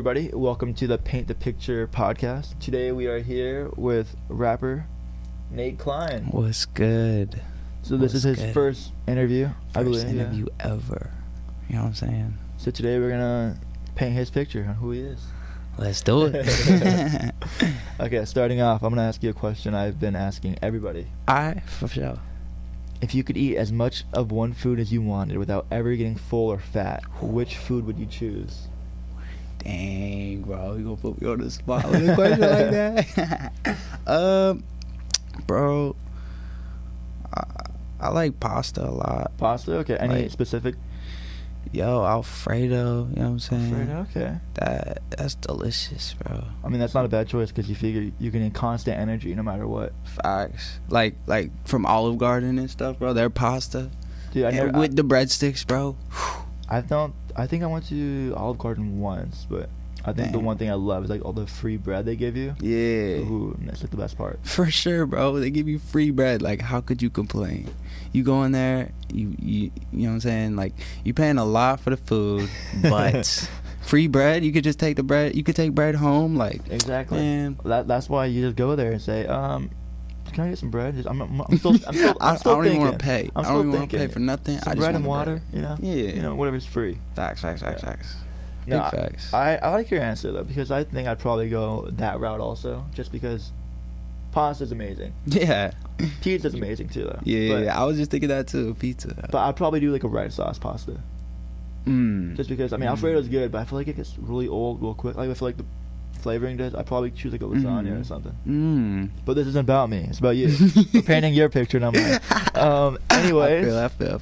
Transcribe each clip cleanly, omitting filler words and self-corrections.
everybody. Welcome to the Paint the Picture podcast. Today we are here with rapper Nate Klein. What's good? So this is his first interview, I believe. First interview ever. You know what I'm saying? So today we're going to paint his picture on who he is. Let's do it. Okay, starting off, I'm going to ask you a question I've been asking everybody. Alright, for sure. If you could eat as much of one food as you wanted without ever getting full or fat, which food would you choose? Dang, bro, you gonna put me on the spot with a question like that? Bro, I like pasta a lot. Pasta? Okay. Any Like, specific? Yo, Alfredo, you know what I'm saying? Alfredo? Okay. That's delicious, bro. I mean, that's not a bad choice because you figure you can get constant energy no matter what. Facts. Like from Olive Garden and stuff, bro. Their pasta. Dude, With the breadsticks, bro. I think I went to Olive Garden once, but I think the one thing I love is like all the free bread they give you. Yeah. Ooh, that's like the best part. For sure, bro. They give you free bread. Like, how could you complain? You go in there, you know what I'm saying? Like, you paying a lot for the food, but free bread, you could just take the bread. You could take bread home. Like, exactly. Man. That's why you just go there and say, can I get some bread? I'm still I don't thinking. even want to pay. I don't even want to pay for nothing. Some I just bread want and water, bread. You know, whatever's free. Facts. No, Big facts. I like your answer though, because I think I'd probably go that route also, just because pasta's amazing. Yeah. Pizza's amazing too though. Yeah, I was just thinking that too. Pizza. But I'd probably do like a red sauce pasta. Just because, I mean, Alfredo's good, but I feel like it gets really old real quick. Like, I feel like the flavoring does. I'd probably choose like a lasagna or something. But this isn't about me. It's about you. We're painting your picture, not mine. Anyways. I feel.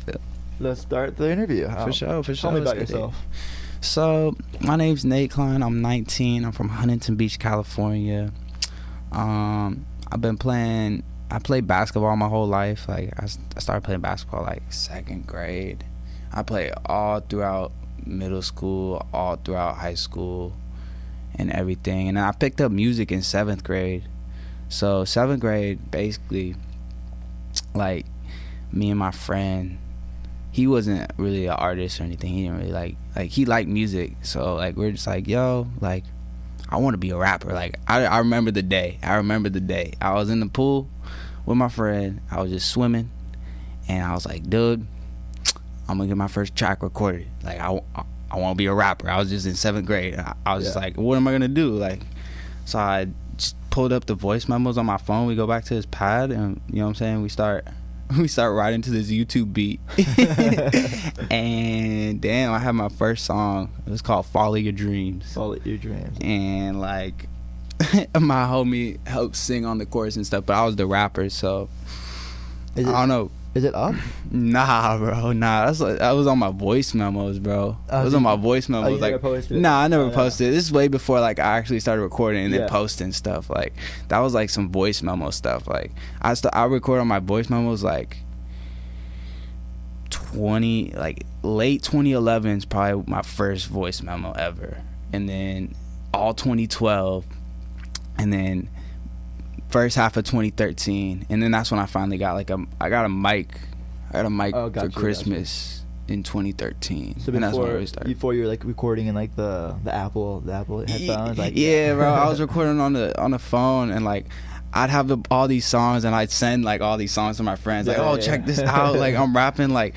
Let's start the interview. For sure. Tell me about yourself. So, my name's Nate Klein. I'm 19. I'm from Huntington Beach, California. I played basketball my whole life. Like, I started playing basketball like 2nd grade. I played all throughout middle school, all throughout high school, and everything. And I picked up music in 7th grade. So 7th grade, basically, like, me and my friend, he wasn't really an artist or anything. He didn't really like he liked music. So like we're just like, yo, like, I want to be a rapper. Like, I remember the day. I was in the pool with my friend. I was just swimming, and I was like, dude, I'm gonna get my first track recorded. Like, I want to be a rapper. I was just in 7th grade. I was just like, what am I gonna do? Like, so I just pulled up the voice memos on my phone. We go back to his pad, and you know what I'm saying, we start writing to this YouTube beat. And damn, I had my first song. It was called Follow Your Dreams. And like my homie helped sing on the chorus and stuff, but I was the rapper, so I don't know. Is it up? Nah, bro. Nah, that was on my voice memos, bro. It was on my voice memos. You never posted it? Nah, I never posted it. This is way before like I actually started recording and then posting stuff. Like, that was like some voice memo stuff. Like, I record on my voice memos like late 2011 is probably my first voice memo ever, and then all 2012, and then first half of 2013, and then that's when I finally got like I got a mic for Christmas in 2013. So and that's when I really started. Before you were like recording in like the Apple headphones, like yeah, bro. I was recording on the phone, and like I'd have all these songs, and I'd send like all these songs to my friends, check this out. Like, I'm rapping on like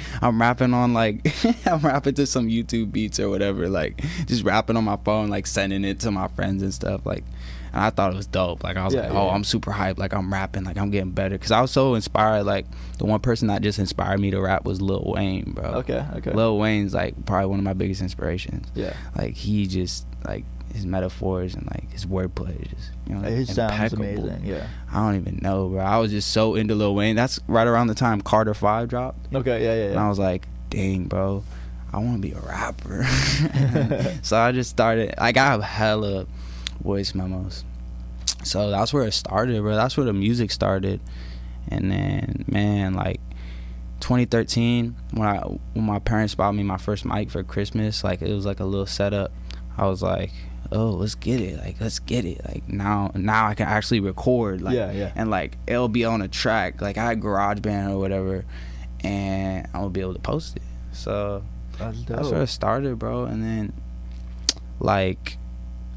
I'm rapping to some YouTube beats or whatever, like just rapping on my phone, like sending it to my friends and stuff. Like, and I thought it was dope. Like, I was I'm super hyped. Like, I'm rapping. Like, I'm getting better. Because I was so inspired. Like, the one person that just inspired me to rap was Lil Wayne, bro. Okay. Lil Wayne's, like, probably one of my biggest inspirations. Yeah. Like, he just, like, his metaphors and, like, his wordplay is just, you know, his sound's impeccable. amazing, yeah. I don't even know, bro. I was just so into Lil Wayne. That's right around the time Carter 5 dropped. Okay, yeah. And I was like, dang, bro, I want to be a rapper. So I just started. Like, I have hella voice memos. So that's where it started, bro. That's where the music started. And then, man, like 2013, when my parents bought me my first mic for Christmas, like, it was like a little setup. I was like, oh, let's get it. Like, now I can actually record. Like, yeah. And like, it'll be on a track. Like, I had GarageBand or whatever, and I will be able to post it. So that's where it started, bro. And then, like,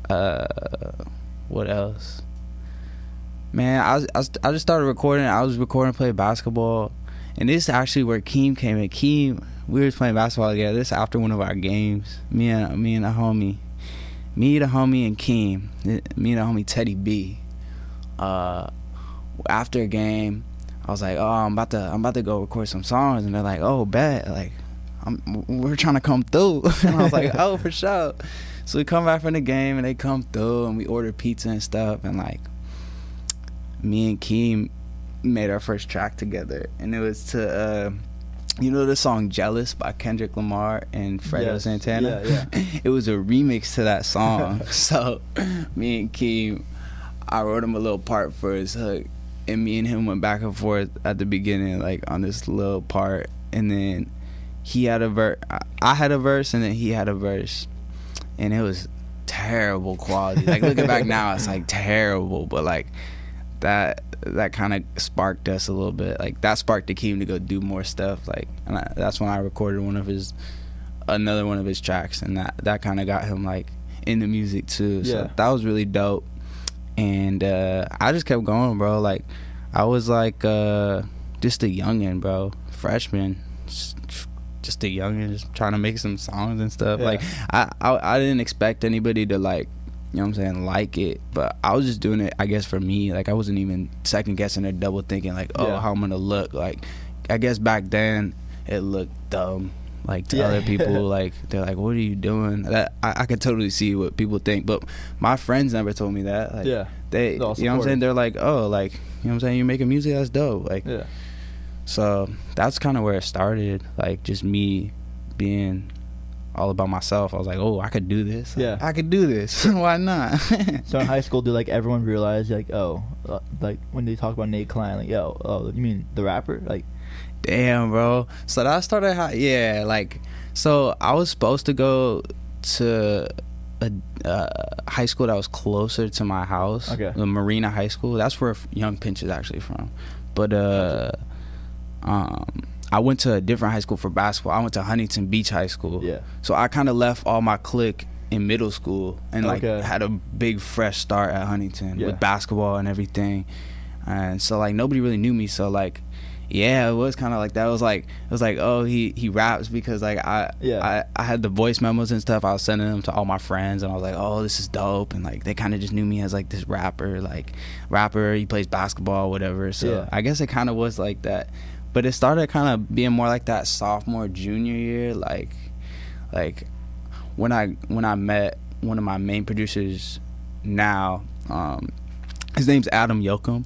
What else? Man, I just started recording. I was recording, playing basketball, and this is actually where Keem came in. Keem, we were playing basketball together. This after one of our games. Me and the homie and Keem. Me and the homie Teddy B. After a game, I was like, oh, I'm about to go record some songs, and they're like, oh, bet, like, we're trying to come through. And I was like, oh, for sure. So we come back from the game, and they come through, and we order pizza and stuff, and like, me and Keem made our first track together, and it was to you know the song Jealous by Kendrick Lamar and Fredo Santana? Yeah. It was a remix to that song. So me and Keem, I wrote him a little part for his hook, and me and him went back and forth at the beginning, like on this little part, and then he had a verse, I had a verse, and then he had a verse, and it was terrible quality. Like looking back now, it's like terrible, but like that kind of sparked us a little bit. Like that sparked the Keem to go do more stuff. Like, and that's when I recorded another one of his tracks, and that kind of got him like into music too. So that was really dope. And I just kept going, bro. Like I was like just a youngin', bro, freshman, just a youngin', just trying to make some songs and stuff. Like I didn't expect anybody to like, you know what I'm saying, like it, but I was just doing it, I guess, for me. Like I wasn't even second guessing or double thinking like, oh, how I'm gonna look. Like I guess back then it looked dumb, like to other people. Like they're like, what are you doing? That I could totally see what people think, but my friends never told me that. Like they, you know what I'm saying, they're like, oh, like, you know what I'm saying, you're making music, that's dope. Like so that's kind of where it started, like just me being all about myself. I was like, oh, I could do this. I could do this. Why not? So in high school, did like everyone realize like, oh, like when they talk about Nate Klein, like, yo, oh, you mean the rapper? Like, damn, bro. So that started like, so I was supposed to go to a high school that was closer to my house. The Marina High School. That's where Young Pinch is actually from. But I went to a different high school for basketball. I went to Huntington Beach High School. So I kind of left all my clique in middle school and like had a big fresh start at Huntington with basketball and everything. And so like nobody really knew me. So like, yeah, it was kind of like that. It was like, oh, he raps because like I had the voice memos and stuff. I was sending them to all my friends, and I was like, oh, this is dope. And like they kind of just knew me as like this rapper. He plays basketball, whatever. So I guess it kind of was like that. But it started kind of being more like that sophomore, junior year. Like when I met one of my main producers now, his name's Adam Yoakum.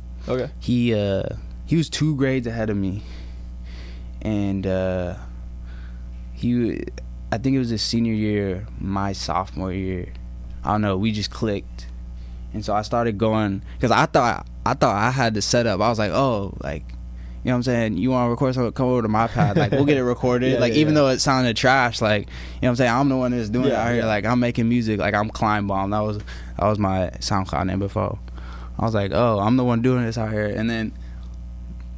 He was 2 grades ahead of me, and I think it was his senior year, my sophomore year. I don't know. We just clicked, and so I started going because I thought I had the setup. I was like, oh, like, you know what I'm saying, you want to record something, come over to my pad, like we'll get it recorded. Even though it sounded trash, like, you know what I'm saying, I'm the one that's doing it out here. Like I'm making music, like I'm Klein Bomb. That was my SoundCloud name before. I was like, oh, I'm the one doing this out here. And then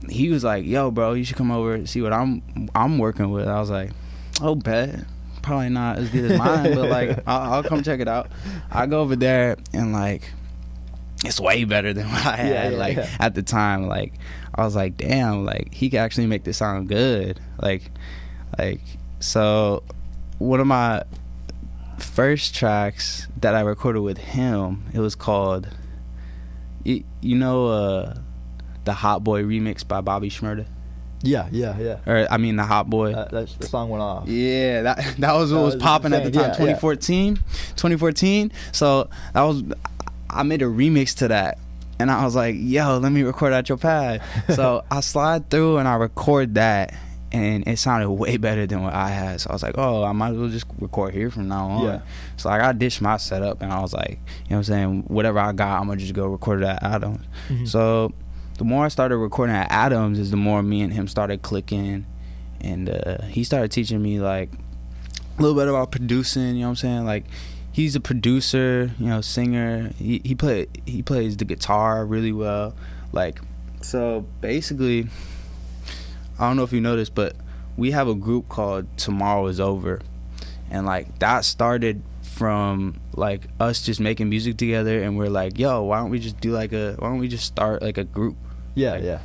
he was like, yo, bro, you should come over and see what I'm working with. I was like, oh, bet. Probably not as good as mine, but like I'll come check it out. I go over there, and like it's way better than what I had. At the time, like I was like, damn, like he could actually make this sound good. Like so one of my first tracks that I recorded with him, it was called the Hot Boy remix by Bobby Shmurda. Or I mean the Hot Boy. The song went off. Yeah, that was what was popping at the time. 2014. So I made a remix to that, and I was like, yo, let me record at your pad. So I slide through and I record that, and it sounded way better than what I had. So I was like, oh, I might as well just record here from now on. So like I ditched my setup, and I was like, you know what I'm saying, whatever I got, I'm gonna just go record it at Adams. So the more I started recording at Adams is the more me and him started clicking, and he started teaching me like a little bit about producing, you know what I'm saying? Like he's a producer, you know, singer. He plays the guitar really well. Like, so basically, I don't know if you know this, but we have a group called Tomorrow Is Over, and like that started from like us just making music together, and we're like, yo, why don't we just start like a group? Yeah.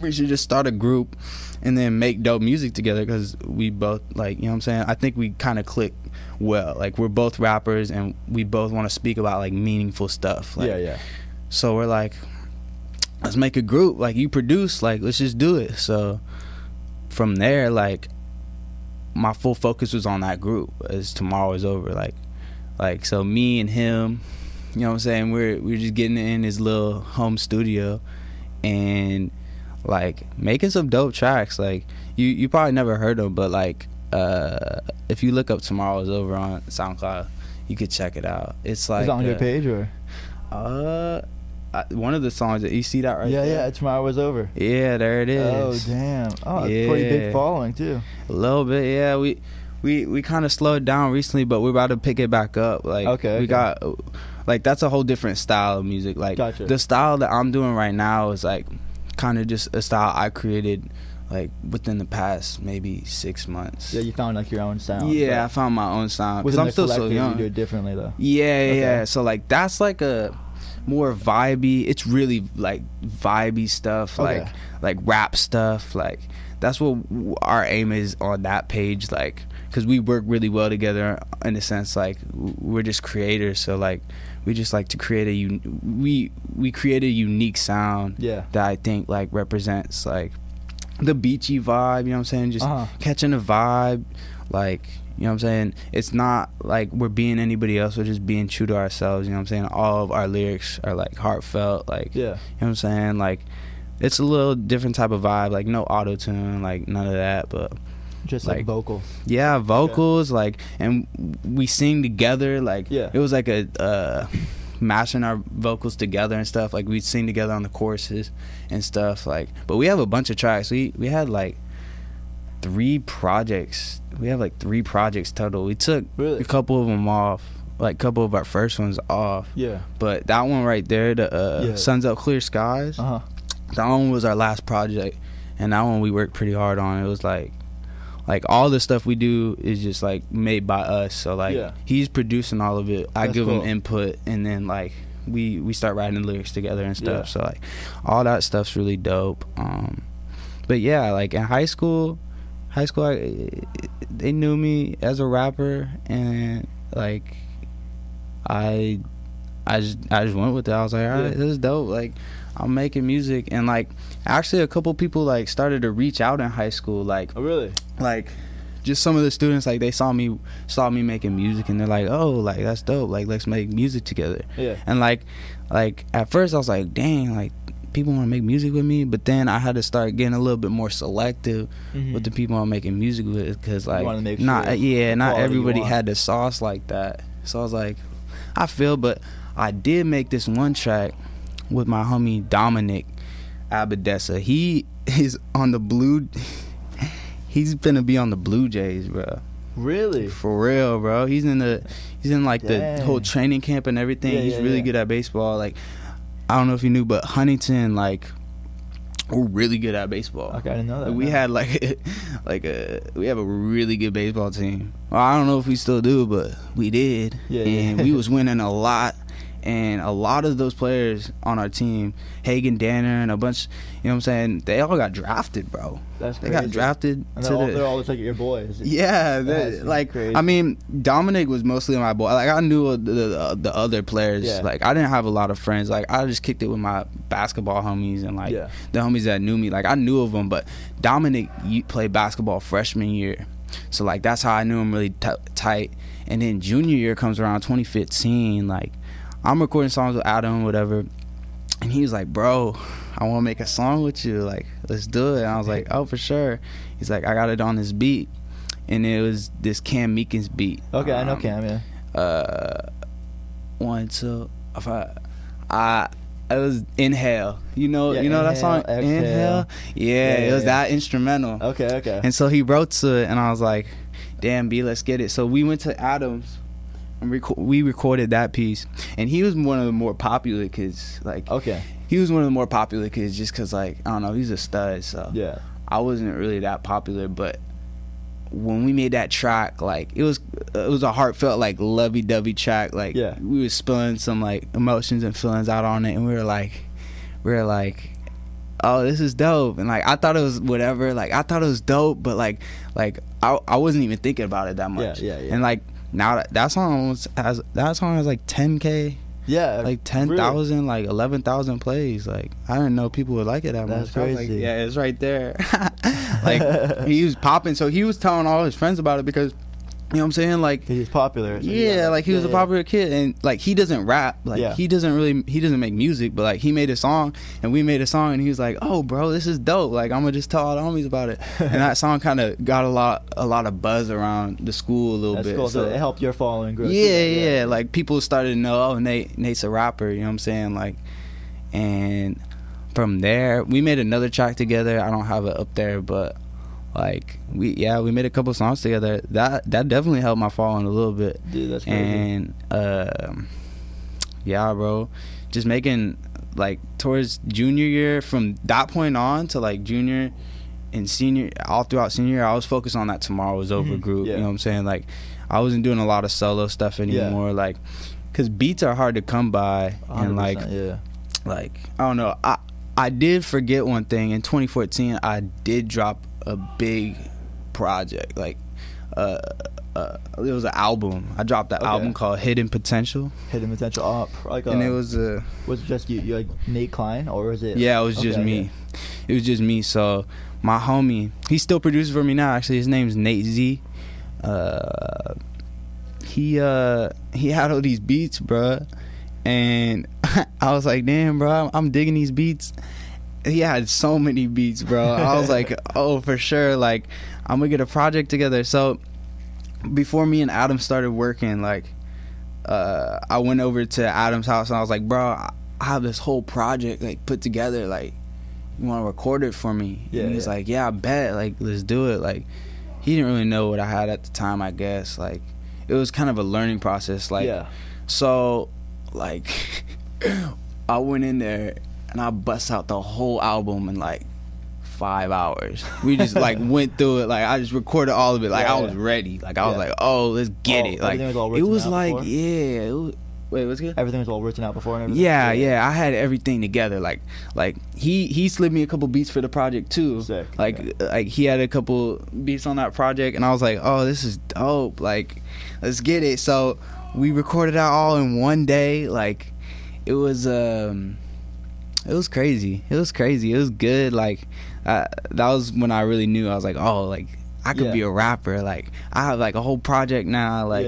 We should just start a group and then make dope music together, because we both, like, you know what I'm saying, I think we kind of click well. Like, we're both rappers and we both want to speak about like meaningful stuff. Like, yeah. So we're like, let's make a group. Like, you produce, like, let's just do it. So from there, like, my full focus was on that group as Tomorrow Is Over. Like so me and him, you know what I'm saying, we're just getting in his little home studio and like making some dope tracks. Like, you probably never heard them, but like if you look up Tomorrow Is Over on SoundCloud, you could check it out. It's like, is it on your page or one of the songs that you see that right there? Yeah, Tomorrow Is Over. Yeah, there it is. Oh damn. Oh, yeah. Pretty big following too. A little bit, yeah. We kind of slowed down recently, but we're about to pick it back up. Like, we got, like, that's a whole different style of music. Like, gotcha. The style that I'm doing right now is like kind of just a style I created like within the past maybe 6 months. Yeah, you found like your own sound. Yeah, I found my own sound. Within I'm still so young. You do it differently though. Yeah. So like that's like a more vibey. It's really like vibey stuff, like rap stuff. Like, that's what our aim is on that page. Like, because we work really well together in a sense. Like, we're just creators, so like we just like to create we create a unique sound that I think like represents like the beachy vibe, you know what I'm saying, just catching a vibe, like, you know what I'm saying, it's not like we're being anybody else, we're just being true to ourselves, you know what I'm saying. All of our lyrics are like heartfelt, like, you know what I'm saying, like, it's a little different type of vibe, like no auto-tune, like none of that, but just like vocals. Yeah, vocals, like, and we sing together, like, it was like a mashing our vocals together and stuff, like we'd sing together on the choruses and stuff, like, but we have a bunch of tracks. We had like 3 projects. We have like 3 projects total. We took a couple of them off, like a couple of our first ones off. But that one right there, the Suns Up Clear Skies, that one was our last project, and that one we worked pretty hard on. It was like all the stuff we do is just like made by us, so like he's producing all of it. I give him input, and then like we start writing lyrics together and stuff. So like all that stuff's really dope. But yeah, like in high school they knew me as a rapper, and like I just went with it. I was like, all right, this is dope. Like, I'm making music, and like actually a couple people like started to reach out in high school, like, oh really, like just some of the students, like they saw me making music, and they're like, oh, like that's dope, like let's make music together. And like at first I was like, dang, like people want to make music with me, but then I had to start getting a little bit more selective with the people I'm making music with, because like not everybody had the sauce like that. So I was like, I feel, but I did make this one track with my homie Dominic Abadessa. He is on the he's gonna be on the Blue Jays, bro. Really? For real, bro. He's in like the whole training camp and everything. He's really good at baseball. Like, I don't know if you knew, but Huntington, like, we're really good at baseball. Okay, I didn't know that. We had we have a really good baseball team. Well, I don't know if we still do, but we did. And we was winning a lot. And a lot of those players on our team, Hagen Danner and a bunch, you know what I'm saying, they all got drafted, bro. That's crazy. They got drafted. And they're all just like your boys. Yeah, like crazy. I mean, Dominic was mostly my boy. Like, I knew the other players. Like, I didn't have a lot of friends. Like, I just kicked it with my basketball homies and like the homies that knew me. Like, I knew of them, but Dominic played basketball freshman year, so like that's how I knew him really tight. And then junior year comes around, 2015, like, I'm recording songs with Adam, whatever, and he was like, bro, I want to make a song with you, like, let's do it. And I was like, oh, for sure. He's like, I got it on this beat, and it was this Cam Meekins beat. Okay, I know Cam, yeah. 1, 2, 5. It was Inhale. You know that song? Exhale. Inhale? Yeah, it was that instrumental. Okay. And so he wrote to it, and I was like, damn, B, let's get it. So we went to Adam's, and we recorded that piece, and he was one of the more popular kids. Like, he was one of the more popular kids just because, like, I don't know, he's a stud. So I wasn't really that popular, but when we made that track, like, it was a heartfelt, like, lovey-dovey track. Like, Yeah. we was spilling some, like, emotions and feelings out on it, and we were like, oh, this is dope. And, like, I thought it was whatever. Like, I thought it was dope, but, like I wasn't even thinking about it that much. Yeah. And, like, now that song has like 10K. Yeah, like 10,000, really? Like 11,000 plays. Like, I didn't know people would like it that much. That's crazy. Like, yeah, it's right there. Like, he was popping, so he was telling all his friends about it because, you know what I'm saying? Like, he's popular. So yeah, like, he was a popular kid, and, like, he doesn't rap. Like, he doesn't make music, but, like, he made a song, and we made a song, and he was like, oh, bro, this is dope. Like, I'm gonna just tell all the homies about it. And that song kind of got a lot of buzz around the school a little bit. That's cool. So it helped your following grow. Yeah. Like, people started to know, oh, Nate's a rapper. You know what I'm saying? Like, and from there, we made another track together. I don't have it up there, but, like, we made a couple songs together. That definitely helped my following a little bit. Dude, that's crazy. And yeah, bro, just making, like, towards junior year, from that point on to, like, junior and senior, all throughout senior year, I was focused on that Tomorrow Was Over group. Yeah. You know what I'm saying? Like, I wasn't doing a lot of solo stuff anymore. Like, because beats are hard to come by, and, like, like, I don't know. I did forget one thing. In 2014, I did drop a big project. Like, it was an album. I dropped an album called Hidden Potential. Hidden Potential. Like, and it was it just you like Nate Klein, or was it? Yeah, it was just me. Yeah. It was just me. So my homie, he still produces for me now. Actually, his name's Nate Z. He had all these beats, bruh, and I was like, damn, bro, I'm digging these beats. He had so many beats, bro. I was like, oh, for sure, like, I'm gonna get a project together. So before me and Adam started working, like, I went over to Adam's house and I was like, bro, I have this whole project, like, put together. Like, you want to record it for me? Yeah, and he's like, yeah, I bet. Like, let's do it. Like, he didn't really know what I had at the time, I guess. Like, it was kind of a learning process. Like, so, like, I went in there and I bust out the whole album in, like, 5 hours. We just, like, went through it. Like, I just recorded all of it. Like, I was ready. Like, I was like, oh, let's get it. Like, was all written it was out like, before? It was, wait, what's good? Everything was all written out before and everything? Yeah, I had everything together. Like he slid me a couple beats for the project too. Sick. Like he had a couple beats on that project, and I was like, oh, this is dope. Like, let's get it. So we recorded out all in one day. Like, it was crazy. It was good. Like, that was when I really knew. I was like, oh, like, I could be a rapper. Like, I have, like, a whole project now. Like,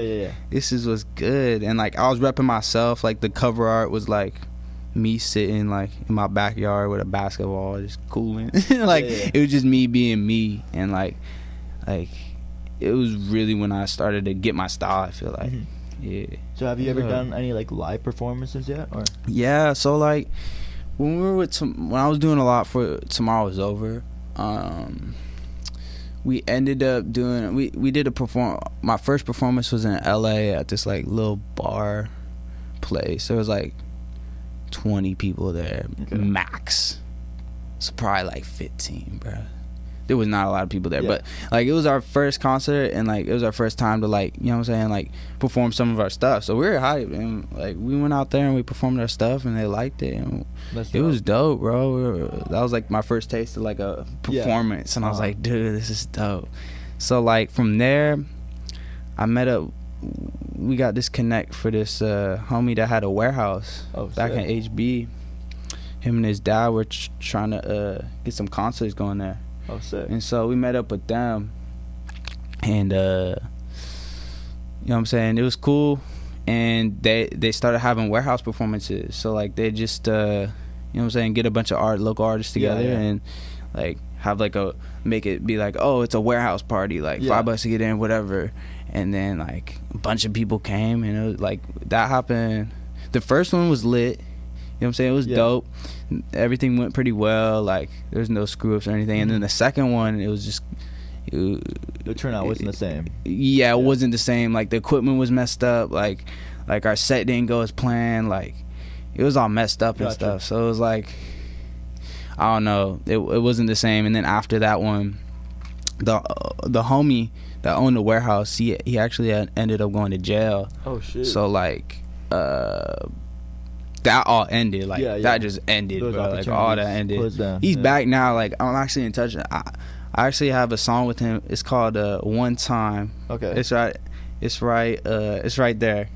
this is what's good. And, like, I was repping myself. Like, the cover art was, like, me sitting, like, in my backyard with a basketball, just cooling. Like, it was just me being me. And, like, it was really when I started to get my style, I feel like. Yeah. So have you ever done any, like, live performances yet? Or? Yeah, so, like, when I was doing a lot for Tomorrow Was Over, we ended up doing, we did my first performance was in LA at this, like, little bar place. There was, like, 20 people there, max. So probably, like, 15, bro. There was not a lot of people there, but, like, it was our first concert, and, like, it was our first time to, like, you know what I'm saying, like, perform some of our stuff. So we were hyped, and, like, we went out there and we performed our stuff, and they liked it, and it was dope, bro. That was, like, my first taste of, like, a performance, and I was like, dude, this is dope. So, like, from there, we got this connect for this homie that had a warehouse back in HB. Him and his dad were trying to get some concerts going there. Oh, sick. And so we met up with them, and you know what I'm saying, it was cool. And they started having warehouse performances. So, like, they just you know what I'm saying, get a bunch of local artists together and, like, have, like, make it be like, oh, it's a warehouse party, like, $5 to get in, whatever. And then, like, a bunch of people came, and it was like, that happened. The first one was lit. You know what I'm saying? It was dope. Everything went pretty well. Like, there's no screw-ups or anything. And then the second one, it was just... the turnout wasn't the same. Yeah, it wasn't the same. Like, the equipment was messed up. Like our set didn't go as planned. Like, it was all messed up and stuff. So it was like... I don't know. It wasn't the same. And then after that one, the homie that owned the warehouse, he actually ended up going to jail. Oh shit. So like that all ended, like that just ended, bro. Like all that ended. He's back now. Like I'm actually in touch. I actually have a song with him. It's called One Time. Okay. It's right there.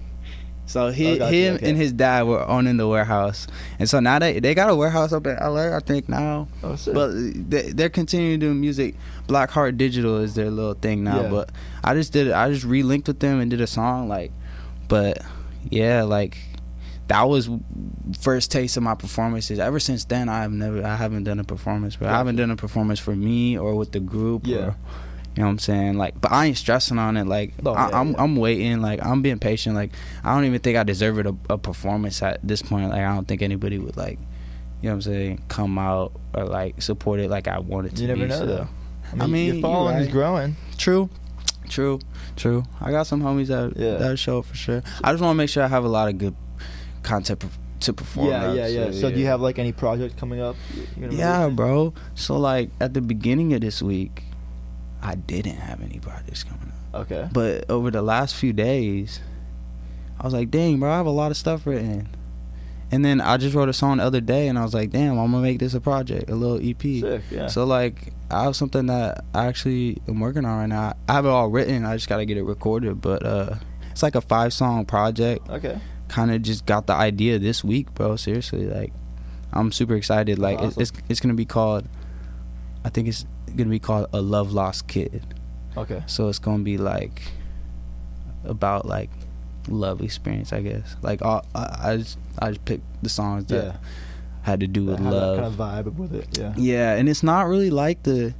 So him and his dad were owning the warehouse, and so now they got a warehouse up in LA, I think now. Oh, sick. But they're continuing doing music. Black Heart Digital is their little thing now. Yeah. But I just relinked with them and did a song, like. But yeah, like that was first taste of my performances. Ever since then, I haven't done a performance, but I haven't done a performance for me or with the group. Yeah. Or, you know what I'm saying? Like, but I ain't stressing on it. Like, I'm waiting. Like, I'm being patient. Like, I don't even think I deserve a performance at this point. Like, I don't think anybody would, like, you know what I'm saying, come out or, like, support it like I want it to be. You never know, so. though. I mean your following is growing. True. I got some homies that show up for sure. I just want to make sure I have a lot of good content to perform. Yeah. So do you have, like, any projects coming up? Yeah, bro. So, like, at the beginning of this week, I didn't have any projects coming up. Okay. But over the last few days, I was like, dang, bro, I have a lot of stuff written. And then I just wrote a song the other day, and I was like, damn, I'm going to make this a project, a little EP. Sick, yeah. So, like, I have something that I actually am working on right now. I have it all written. I just got to get it recorded. But it's like a 5-song project. Okay. Kind of just got the idea this week, bro. Seriously, like, I'm super excited. Like, awesome. it's going to be called, I think it's gonna be called A Love Lost Kid. Okay. So it's gonna be like about like love experience, I guess. Like I just picked the songs that had to do with love. That kind of vibe with it. Yeah. Yeah, and it's not really like the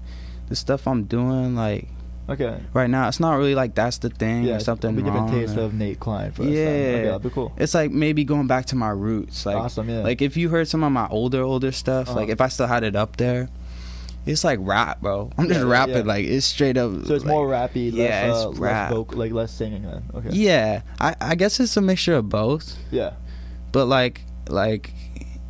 stuff I'm doing like. Okay. Right now, it's not really like that's the thing or something wrong. Different taste of Nate Klein for us. Yeah. Okay, that'd be cool. It's like maybe going back to my roots. Like, awesome, yeah. Like if you heard some of my older stuff, like if I still had it up there, it's like rap, bro. I'm just rapping. Yeah. Like it's straight up. So it's like, more rappy. Yeah, less, it's rap. Like less singing then. Okay. Yeah, I guess it's a mixture of both. Yeah. But like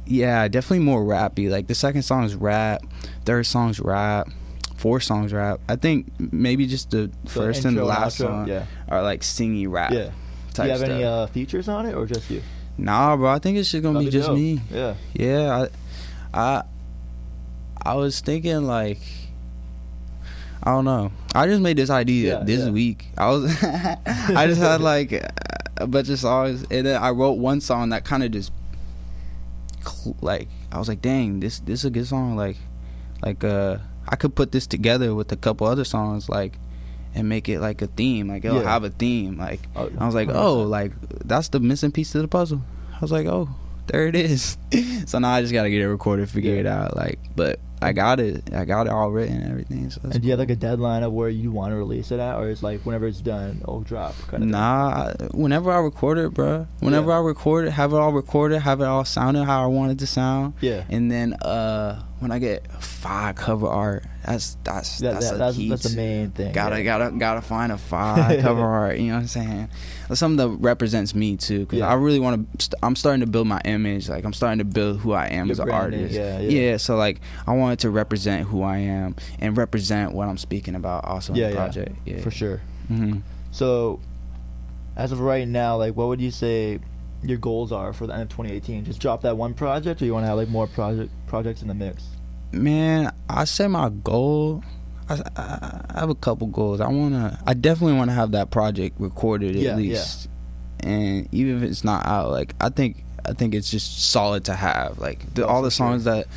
yeah, definitely more rappy. Like the second song is rap, third song's rap, fourth song's rap. I think maybe just the first and the last song are like singy rap. Yeah. Do you have any features on it or just you? Nah, bro. I think it's just gonna be just me. Yeah. Yeah. I was thinking like, I don't know. I just made this idea this week. I just had like a bunch of songs, and then I wrote one song that kind of just like I was like, dang, this is a good song. Like I could put this together with a couple other songs, like, and make it like a theme. Like it'll have a theme. Like I was like, oh, like that's the missing piece to the puzzle. I was like, oh, there it is. So now I just gotta get it recorded, figure it out. Like, but I got it all written and everything. So and do you have like a deadline of where you want to release it at, or it's like whenever it's done, it'll drop? Whenever I record it, bro. Whenever I record it, have it all recorded, have it all sounded how I want it to sound. Yeah. And then when I get 5 cover art, that's the main thing. Gotta find a 5 cover art. You know what I'm saying? That's something that represents me too, because I really want to. I'm starting to build my image. Like I'm starting to build who I am as an artist. Yeah. So like I wanted to represent who I am and represent what I'm speaking about also in the project. Yeah, for sure. Mm-hmm. So as of right now, like what would you say your goals are for the end of 2018? Just drop that one project, or you want to have like more projects in the mix? Man, I say my goal, I have a couple goals. I definitely want to have that project recorded at least. And even if it's not out, like I think it's just solid to have. Like all the songs that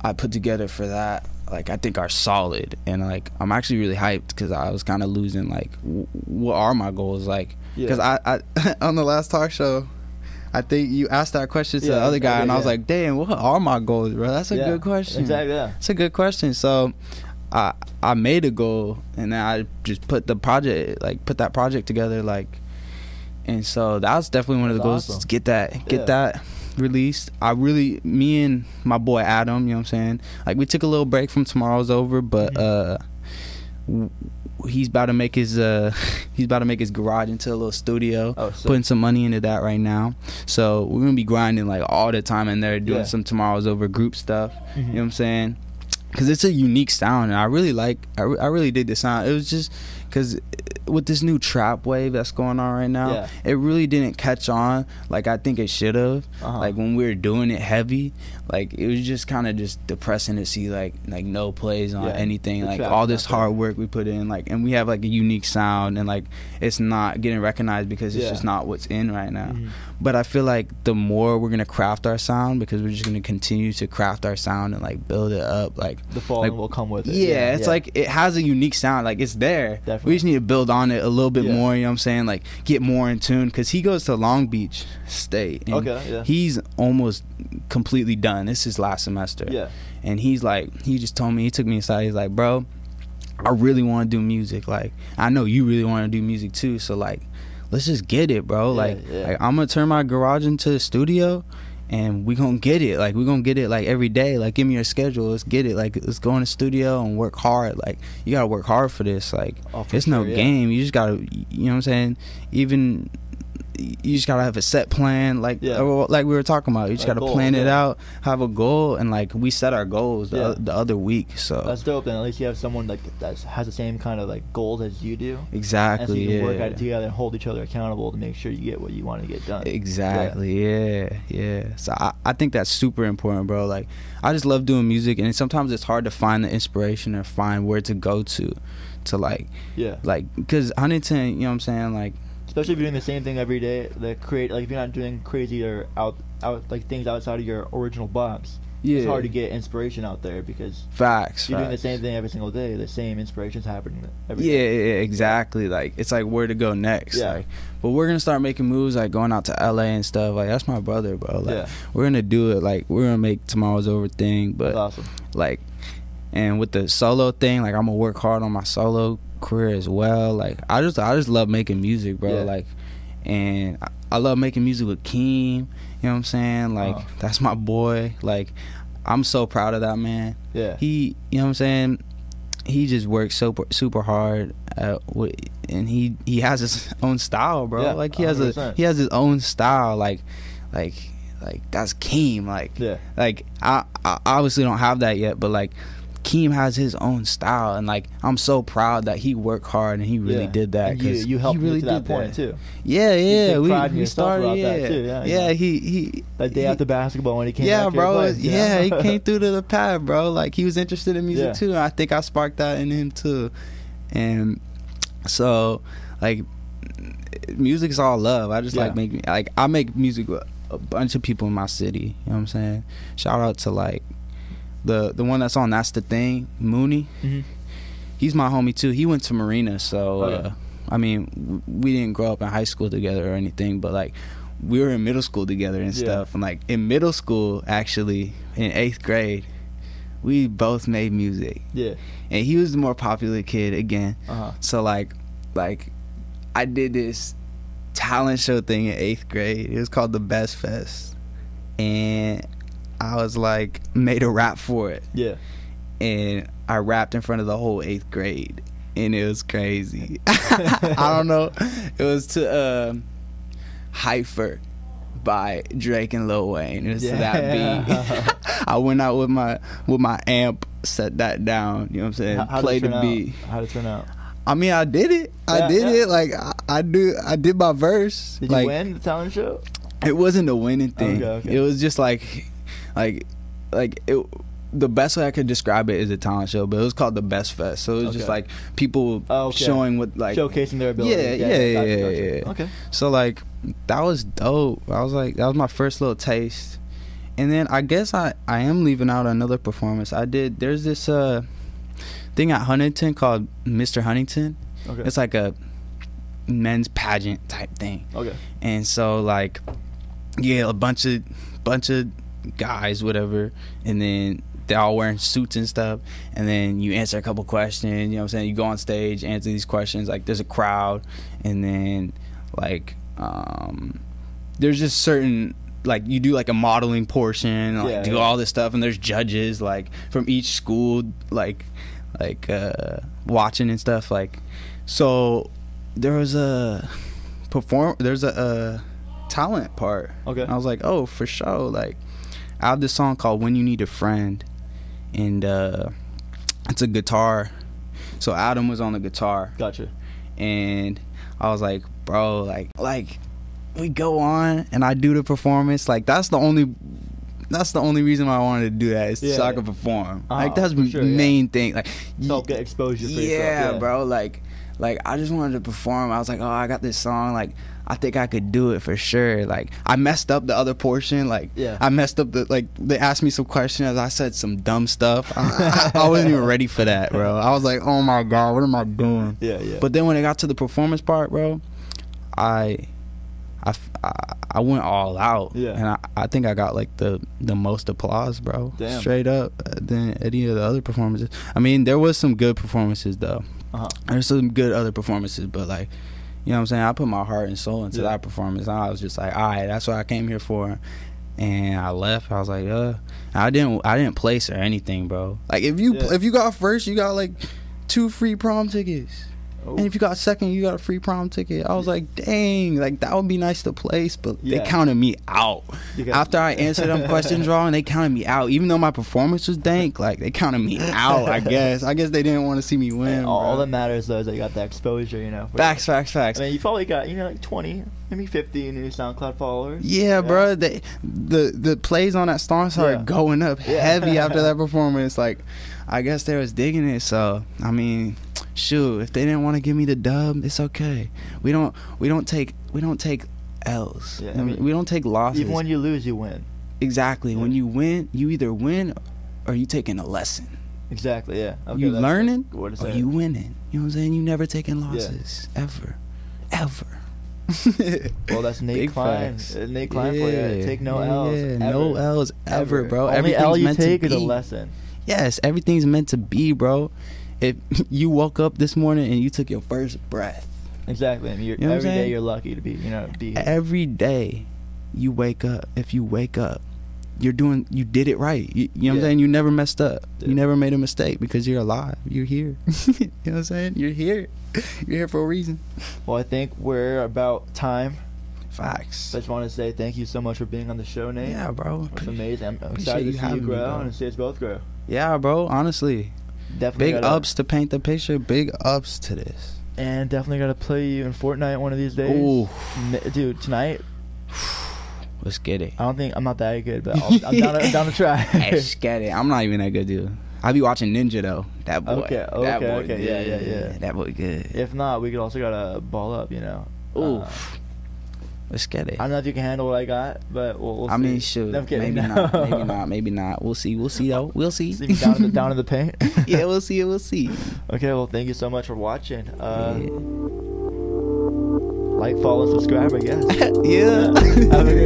I put together for that, like I think are solid. And like I'm actually really hyped because I was kind of losing like what are my goals, like because I on the last talk show, I think you asked that question to the other guy, and I was like, damn, what are my goals, bro? That's a good question. Exactly, yeah. It's a good question. So I made a goal, and then I just put that project together, like, and so that was definitely one of the goals, to get that released. Me and my boy Adam, you know what I'm saying? Like, we took a little break from Tomorrow's Over, but he's about to make his garage into a little studio. Putting some money into that right now. So we're gonna be grinding like all the time in there, doing some Tomorrow's Over group stuff. You know what I'm saying? because it's a unique sound, and I really really dig the sound. It was just because with this new trap wave that's going on right now, it really didn't catch on like I think it should have. Like when we were doing it heavy, like it was just kind of just depressing to see like no plays on anything, like all this hard work we put in, like, and we have like a unique sound, and like it's not getting recognized because it's just not what's in right now. But I feel like the more we're gonna craft our sound, because we're just gonna continue to craft our sound and like build it up, like the following will come with it. It's like it has a unique sound, like it's there. Definitely. We just need to build on it a little bit more, you know what I'm saying, like get more in tune, because he goes to Long Beach State, and he's almost completely done. This is his last semester, and he's like, he just told me, he took me aside, he's like, bro, I really want to do music, like I know you really want to do music too, so like let's just get it, bro. Like I'm gonna turn my garage into a studio, and we gonna get it. Like we gonna get it like every day. Like give me your schedule. Let's get it. Like let's go in the studio and work hard. Like you gotta work hard for this. Like it's no game. You just gotta, you know what I'm saying? Even you just gotta have a set plan, like we were talking about. You just gotta plan it out, have a goal, and like we set our goals the other week. So that's dope. Then at least you have someone like that has the same kind of like goals as you do. Exactly. And so you can work at it together and hold each other accountable to make sure you get what you want to get done. Exactly. Yeah. So I think that's super important, bro. Like I just love doing music, and sometimes it's hard to find the inspiration or find where to go to like because Huntington, you know what I'm saying, like. Especially if you're doing the same thing every day, if you're not doing crazy or out like things outside of your original box, it's hard to get inspiration out there, because you're doing the same thing every single day. The same inspiration's happening every day. Yeah, exactly. Like it's like where to go next. Like, but we're gonna start making moves, like going out to LA and stuff. Like that's my brother, bro. Like we're gonna do it. Like we're gonna make Tomorrow's Over thing. But that's awesome. Like, and with the solo thing, like I'm gonna work hard on my solo career as well. Like I just love making music, bro. Like, and I love making music with Keem, you know what I'm saying, like that's my boy. Like I'm so proud of that man. He, you know what I'm saying, he just works super hard and he has his own style, bro. Like he has 100%. He has his own style, like that's Keem. Like I obviously don't have that yet, but like Keem has his own style, and like I'm so proud that he worked hard and he really did that, because you helped he really to that point too. We started he that day after basketball when he came back bro. To your place, he came through to the pad, bro. Like he was interested in music too, and I think I sparked that in him too. And so like music is all love. I just I make music with a bunch of people in my city, you know what I'm saying. Shout out to like the one that's on That's the Thing, Mooney. He's my homie too. He went to Marina, so I mean we didn't grow up in high school together or anything, but like we were in middle school together and stuff. And like in middle school, actually in 8th grade, we both made music. And he was the more popular kid again. So like I did this talent show thing in 8th grade. It was called the Best Fest, and I was like made a rap for it. And I rapped in front of the whole 8th grade, and it was crazy. I don't know. It was to Hyper by Drake and Lil Wayne. It was to that beat. I went out with my amp, set that down, you know what I'm saying? Play the beat. How'd it turn out? I mean, I did it. I did it. Like I did my verse. Did you win the talent show? It wasn't a winning thing. Okay. It was just like it, the best way I could describe it is a talent show, but it was called the Best Fest. So it was just like people showing what, like, showcasing their ability. Yeah. Okay. So like that was dope. I was like, that was my first little taste. And then I guess I am leaving out another performance. There's this thing at Huntington called Mr. Huntington. It's like a men's pageant type thing. And so like a bunch of guys, whatever, and then they're all wearing suits and stuff, and then you answer a couple questions, you know what I'm saying, you go on stage, answer these questions, like there's a crowd, and then like there's just certain, like you do like a modeling portion, like do all this stuff, and there's judges like from each school like watching and stuff. Like, so there's a talent part. I was like, oh, for sure. Like I have this song called When You Need a Friend, and it's a guitar. So Adam was on the guitar. Gotcha. And I was like, bro, like we go on and I do the performance. Like that's the only reason why I wanted to do that is so I could perform. Like that's the main thing. Like help get exposure for yourself. Yeah, bro. Like I just wanted to perform. I was like, oh, I got this song. Like I think I could do it for sure. Like I messed up the other portion. Like I messed up they asked me some questions. I said some dumb stuff. I wasn't even ready for that, bro. I was like, oh my God, what am I doing? Yeah. But then when it got to the performance part, bro, I went all out. Yeah. And I think I got like the most applause, bro. Damn. Straight up than any of the other performances. I mean, there was some good performances though. There's some good other performances, but like, you know what I'm saying? I put my heart and soul into that performance. And I was just like, all right, that's what I came here for. And I left. I was like, I didn't place or anything, bro. Like if you got first, you got like 2 free prom tickets. And if you got second, you got a free prom ticket. I was like, dang, like that would be nice to place, but they counted me out. After I answered them questions wrong, they counted me out. Even though my performance was dank, like they counted me out. I guess they didn't want to see me win. All that matters though is that you got the exposure, you know. Facts. I mean, you probably got like 20, maybe 50 new SoundCloud followers. Yeah, bro. The plays on that song started going up heavy after that performance. Like, I guess they was digging it. So I mean, shoot, if they didn't want to give me the dub, it's okay. We don't take L's. Yeah, I mean, we don't take losses. Even when you lose, you win. Exactly. Yeah. When you win, you either win or you taking a lesson. Exactly. Yeah. Okay, you learning or you winning. You know what I'm saying? You never taking losses ever. Well, that's Nate Klein. Nate Klein for you. Take no L's. Ever. No L's ever, bro. Only L you take is a lesson. Yes, everything's meant to be, bro. If you woke up this morning and you took your first breath. Exactly. I mean, every day you're lucky to be here. Every day you wake up. If you wake up, you did it right. You know what I'm saying? You never messed up. Yeah. You never made a mistake because you're alive. You're here. You know what I'm saying? You're here. You're here for a reason. Well, I think we're about time. Facts. I just want to say thank you so much for being on the show, Nate. Yeah, bro. It's amazing. I'm excited to see you grow and see us both grow. Yeah, bro. Honestly. Definitely big ups to paint the picture. Big ups to this. And definitely got to play you in Fortnite one of these days. Ooh. Dude, tonight. Let's get it. I'm not that good, but I'm down to try. Let's get it. I'm not even that good, dude. I be watching Ninja, though. That boy. Okay. Good. Yeah. That boy good. If not, we could also got to ball up, you know. Ooh. Let's get it. I don't know if you can handle what I got, but we'll see. I mean, shoot. Maybe not. We'll see, though. We'll see. See me down in the paint? Yeah, we'll see. Okay, well, thank you so much for watching. Like, follow, subscribe, I guess. Yeah. Have a good